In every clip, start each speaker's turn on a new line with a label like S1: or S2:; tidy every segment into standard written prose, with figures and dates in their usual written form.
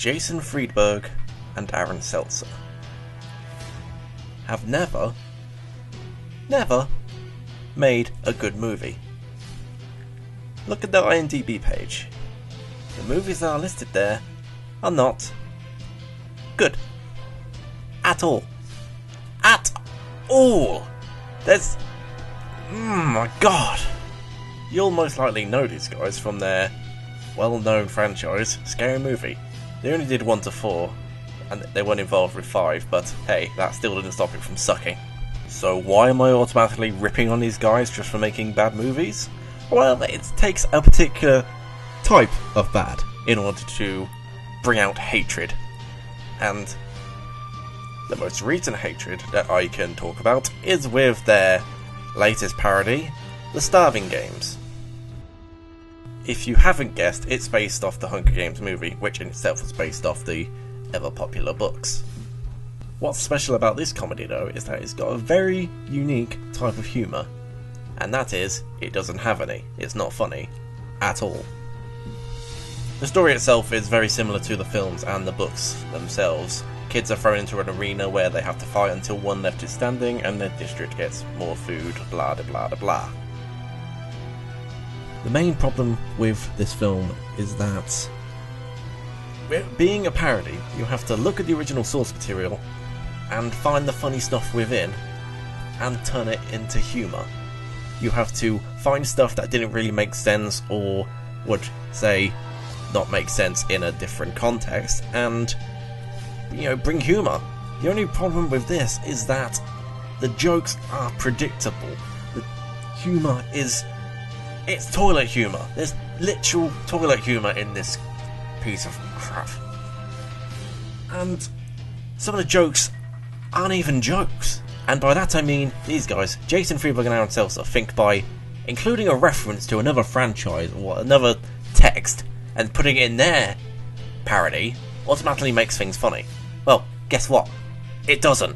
S1: Jason Friedberg and Aaron Seltzer have never made a good movie. Look at their IMDb page. The movies that are listed there are not good. At all. At all! There's... my god. You'll most likely know these guys from their well-known franchise, Scary Movie. They only did 1 to 4, and they weren't involved with 5, but hey, that still didn't stop it from sucking. So why am I automatically ripping on these guys just for making bad movies? Well, it takes a particular type of bad in order to bring out hatred. And the most recent hatred that I can talk about is with their latest parody, The Starving Games. If you haven't guessed, it's based off the Hunger Games movie, which in itself was based off the ever-popular books. What's special about this comedy, though, is that it's got a very unique type of humour, and that is, it doesn't have any. It's not funny at all. The story itself is very similar to the films and the books themselves. Kids are thrown into an arena where they have to fight until one left is standing and their district gets more food, blah blah blah blah. The main problem with this film is that, being a parody, you have to look at the original source material and find the funny stuff within and turn it into humour. You have to find stuff that didn't really make sense or would, say, not make sense in a different context and, bring humour. The only problem with this is that the jokes are predictable. The humour is... it's toilet humour. There's literal toilet humour in this piece of crap. And some of the jokes aren't even jokes. And by that I mean these guys, Jason Friedberg and Aaron Seltzer, think by including a reference to another franchise or another text and putting it in their parody automatically makes things funny. Well, guess what? It doesn't.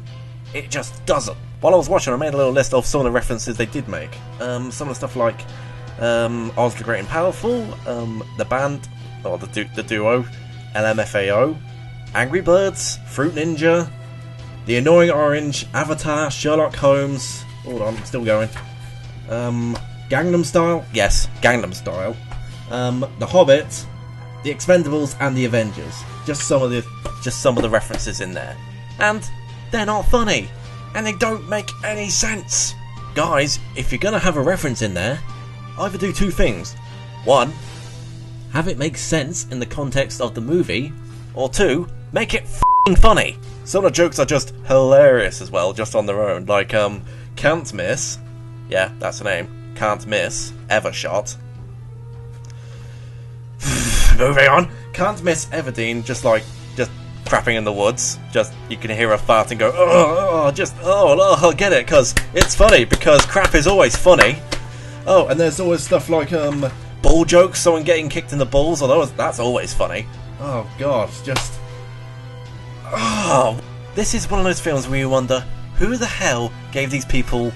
S1: It just doesn't. While I was watching, I made a little list of some of the references they did make. Some of the stuff like Oz the Great and Powerful, the band, or the duo, LMFAO, Angry Birds, Fruit Ninja, The Annoying Orange, Avatar, Sherlock Holmes, hold on, still going, Gangnam Style, yes, Gangnam Style, The Hobbit, The Expendables, and The Avengers. Just some of the references in there. And they're not funny, and they don't make any sense. Guys, if you're gonna have a reference in there, either do two things. One, have it make sense in the context of the movie, or two, make it f***ing funny. Some of the jokes are just hilarious as well, just on their own, like, Can't Miss, yeah, that's the name, Can't Miss, Evershot. Moving on. Can't Miss Everdeen, just crapping in the woods. Just, you can hear her fart and go, I get it, because it's funny, because crap is always funny. Oh, and there's always stuff like, ball jokes, someone getting kicked in the balls, although that's always funny. Oh god, just... this is one of those films where you wonder, who the hell gave these people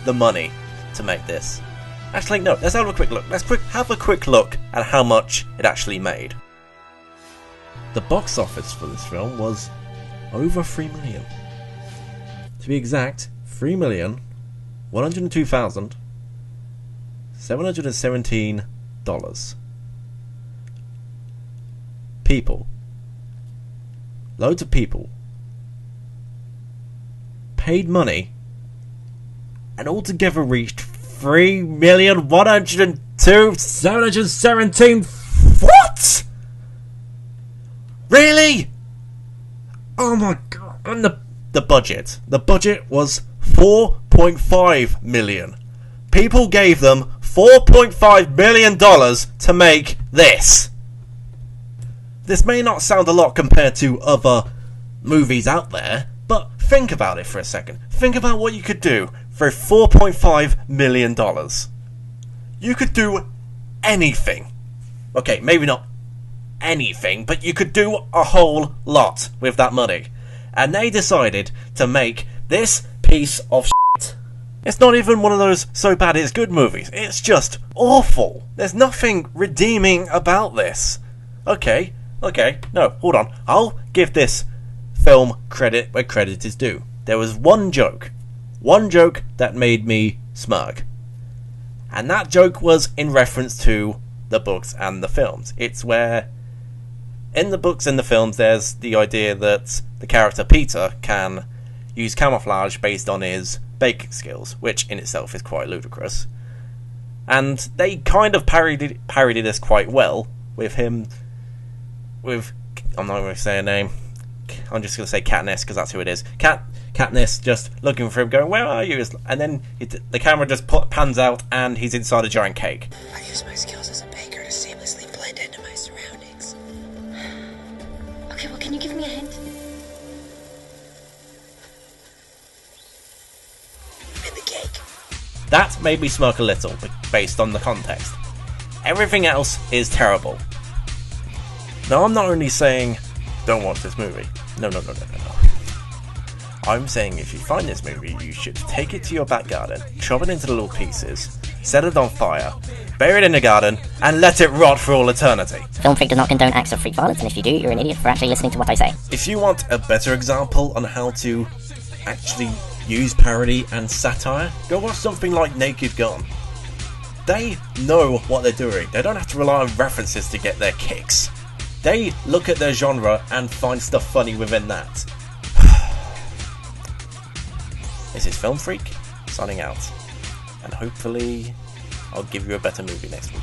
S1: the money to make this? Actually, no, let's have a quick look. Let's have a quick look at how much it actually made. The box office for this film was over 3 million. To be exact, $3,102,717. People. Loads of people paid money and altogether reached 3,102,717. What? Really? Oh my god. And the budget. The budget was 4.5 million. People gave them $4.5 million to make this. This may not sound a lot compared to other movies out there, but think about it for a second. Think about what you could do for $4.5 million. You could do anything. Okay, maybe not anything, but you could do a whole lot with that money. And they decided to make this piece of shit. It's not even one of those so bad it's good movies. It's just awful. There's nothing redeeming about this. Okay, okay, no, hold on. I'll give this film credit where credit is due. There was one joke that made me smirk. And that joke was in reference to the books and the films. It's where, in the books and the films, there's the idea that the character Peter can use camouflage based on his baking skills, which in itself is quite ludicrous. And they kind of parodied this quite well with him, with, I'm not going to say a name, I'm just going to say Katniss because that's who it is. Katniss just looking for him, going, "Where are you?" And then the camera just pans out, and he's inside a giant cake.
S2: I use my skills as a baker to seamlessly blend into my surroundings. Okay, well, can you give me a hint? In the cake.
S1: That made me smirk a little, based on the context. Everything else is terrible. Now, I'm not only saying, don't watch this movie. No. I'm saying if you find this movie, you should take it to your back garden, chop it into little pieces, set it on fire, bury it in the garden, and let it rot for all eternity.
S3: Film Freak does not condone acts of freak violence, and if you do, you're an idiot for actually listening to what I say.
S1: If you want a better example on how to actually use parody and satire, go watch something like Naked Gun. They know what they're doing. They don't have to rely on references to get their kicks. They look at their genre and find stuff funny within that. This is Film Freak, signing out. And hopefully I'll give you a better movie next week.